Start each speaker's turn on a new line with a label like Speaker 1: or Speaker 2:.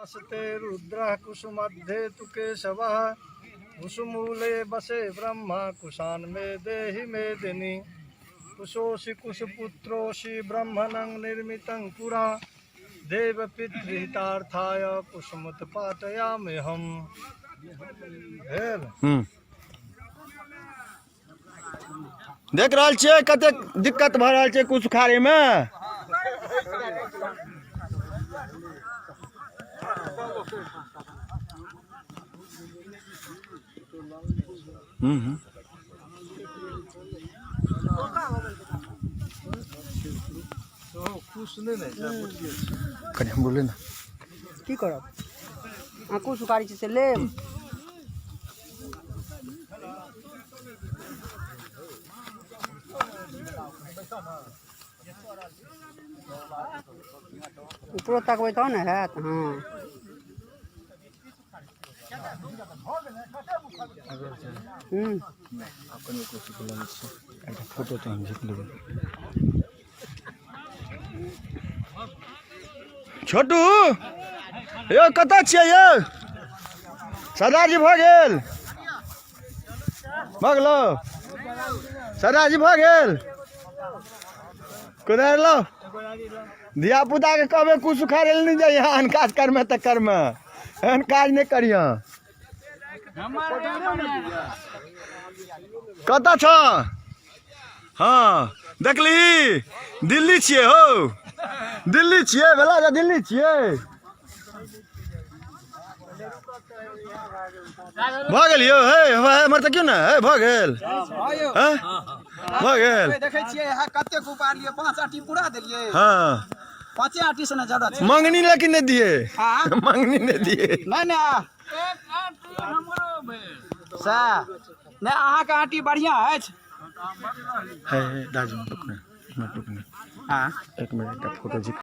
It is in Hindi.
Speaker 1: हस्ते रुद्रः कुसुमध्ये तु केशवः कुसुमूले बसे ब्रह्मा कुशान मे देहि मेदिनी कुशोषि कुशपुत्रोषि ब्रह्मणं निर्मितं पुरा देवपितृहितार्थाय कुसुमोत्पाटयाम्यहम्।
Speaker 2: देख रहल छियै कते दिक्कत भ रहल छै कुछ खारे में। कनी हम बोले ना
Speaker 3: की करब आंकू सुकारी से लेब ऊपर तकबै तब ने हैत। हाँ
Speaker 2: फोटो तो हम जीत लेबै। छोटू यो कतऽ छियै यौ? सदाजी भऽ गेल भगलो सदाजी भऽ गेल कोदारि लो धिया पुता के कहबै कुछ सुखारै लए नहि जाइए एहन काज करमे तऽ करमे एहन काज नहि करिए। कतऽ छ? हाँ देखली दिल्ली छियै हो दिल्ली छियै भेला जे दिल्ली छियै। भऽ गेल यौ हे हमर तऽ क्यों ने हे भऽ गेल भऽ गेल
Speaker 3: देखै छियै कते उपार लिए 5 आटी पूरा देलियै।
Speaker 2: हाँ
Speaker 3: 5 आटी से ना ज्यादा छै
Speaker 2: मंगनी लेकिन नहीं दिए।
Speaker 3: हां
Speaker 2: मंगनी नहीं दिए
Speaker 3: नहीं ना एक आटी हमरो भेल सा ने अहाँ के आटी बढ़िया अछि
Speaker 2: है दाजू रुकना हां 1 मिनट का फोटो जी।